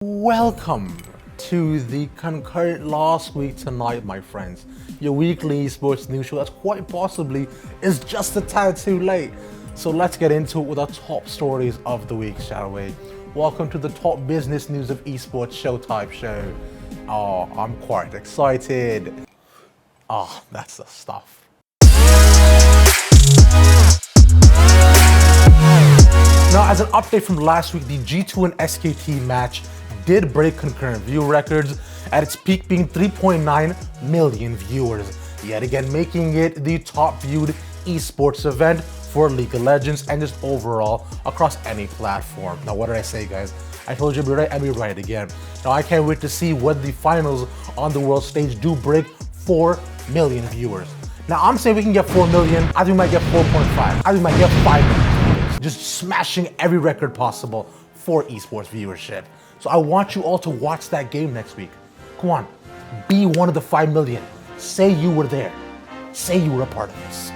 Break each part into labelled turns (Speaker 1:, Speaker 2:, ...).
Speaker 1: Welcome to the concurrent last week tonight, my friends. Your weekly esports news show that's quite possibly is just a tad too late. So let's get into it with our top stories of the week, shall we? Welcome to the top business news of esports show type show. Oh, I'm quite excited. Oh, that's the stuff. Now, as an update from last week, the G2 and SKT match did break concurrent view records, at its peak being 3.9 million viewers, yet again making it the top viewed esports event for League of Legends and just overall across any platform. Now, what did I say, guys? I told you I'd be right, and be right again. Now, I can't wait to see when the finals on the world stage do break 4 million viewers. Now, I'm saying we can get 4 million, I think we might get 4.5, I think we might get 5 million viewers, just smashing every record possible for esports viewership. So I want you all to watch that game next week. Come on, be one of the 5 million. Say you were there. Say you were a part of this.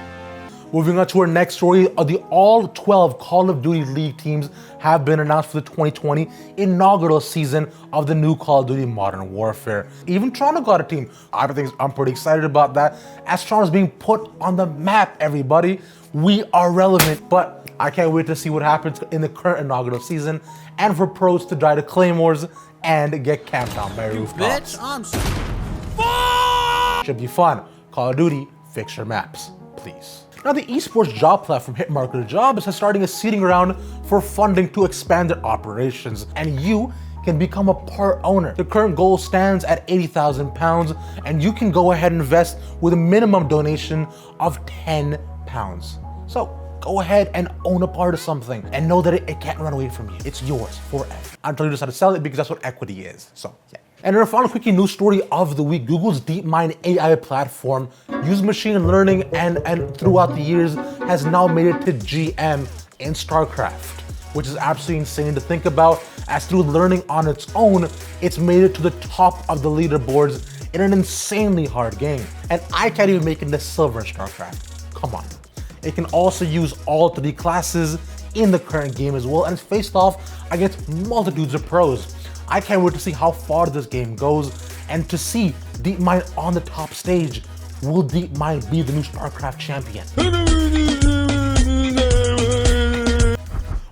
Speaker 1: Moving on to our next story, the all 12 Call of Duty League teams have been announced for the 2020 inaugural season of the new Call of Duty Modern Warfare. Even Toronto got a team. I'm pretty excited about that. As Toronto's being put on the map, everybody. We are relevant, but I can't wait to see what happens in the current inaugural season and for pros to die to claymores and get camped on by rooftops. Should be fun. Call of Duty, fix your maps, please. Now, the esports job platform Hitmarker Jobs is starting a seeding round for funding to expand their operations, and you can become a part owner. The current goal stands at £80,000, and you can go ahead and invest with a minimum donation of £10. So go ahead and own a part of something and know that it can't run away from you. It's yours forever until you decide to sell it, because that's what equity is. So, yeah. And in our final quickie news story of the week, Google's DeepMind AI platform, used machine learning and throughout the years has now made it to GM in StarCraft, which is absolutely insane to think about, as through learning on its own, it's made it to the top of the leaderboards in an insanely hard game. And I can't even make it to silver in StarCraft. Come on. It can also use all 3 classes in the current game as well, and it's faced off against multitudes of pros. I can't wait to see how far this game goes and to see DeepMind on the top stage. Will DeepMind be the new StarCraft champion?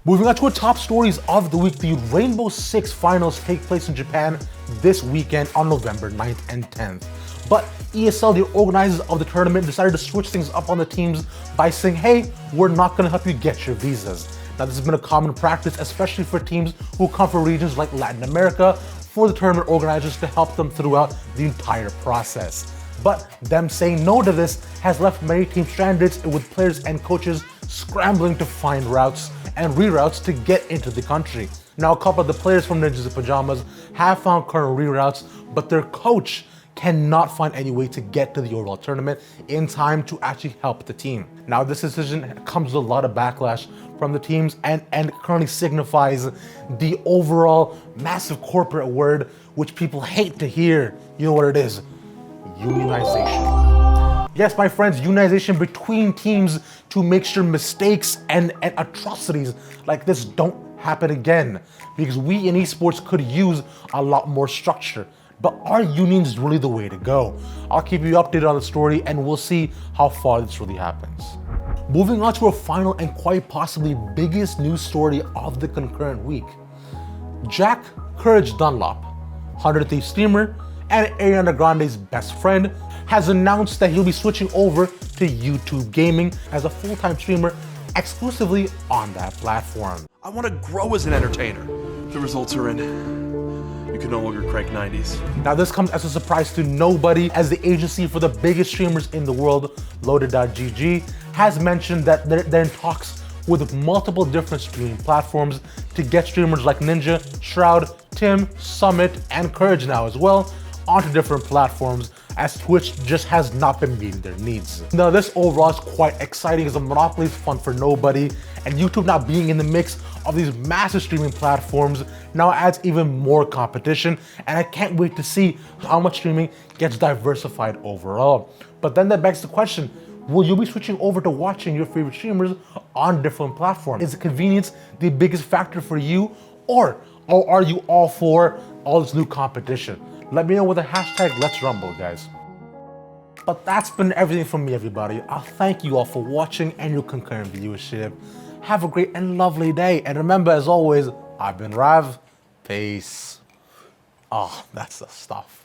Speaker 1: Moving on to our top stories of the week, the Rainbow Six finals take place in Japan this weekend on November 9th and 10th. But ESL, the organizers of the tournament, decided to switch things up on the teams by saying, hey, we're not going to help you get your visas. Now, this has been a common practice, especially for teams who come from regions like Latin America, for the tournament organizers to help them throughout the entire process. But them saying no to this has left many teams stranded, with players and coaches scrambling to find routes and reroutes to get into the country. Now, a couple of the players from Ninjas in Pajamas have found current reroutes, but their coach cannot find any way to get to the overall tournament in time to actually help the team. Now, this decision comes with a lot of backlash from the teams and currently signifies the overall massive corporate word which people hate to hear. You know what it is? Unionization. Yes, my friends, unionization between teams to make sure mistakes and atrocities like this don't happen again, because we in esports could use a lot more structure. But are unions really the way to go? I'll keep you updated on the story, and we'll see how far this really happens. Moving on to our final and quite possibly biggest news story of the concurrent week. Jack Courage Dunlop, 100 Thieves streamer and Ariana Grande's best friend, has announced that he'll be switching over to YouTube gaming as a full-time streamer exclusively on that platform.
Speaker 2: I want to grow as an entertainer. The results are in. You can no longer crank 90s.
Speaker 1: Now, this comes as a surprise to nobody, as the agency for the biggest streamers in the world, Loaded.gg, has mentioned that they're in talks with multiple different streaming platforms to get streamers like Ninja, Shroud, Tim, Summit, and Courage now as well onto different platforms, as Twitch just has not been meeting their needs. Now, this overall is quite exciting, as a monopoly is fun for nobody, and YouTube now being in the mix of these massive streaming platforms now adds even more competition, and I can't wait to see how much streaming gets diversified overall. But then that begs the question, will you be switching over to watching your favorite streamers on different platforms? Is the convenience the biggest factor for you, or Or are you all for all this new competition? Let me know with the hashtag Let's Rumble, guys. But that's been everything from me, everybody. I'll thank you all for watching and your concurrent viewership. Have a great and lovely day. And remember, as always, I've been Rav. Peace. Oh, that's the stuff.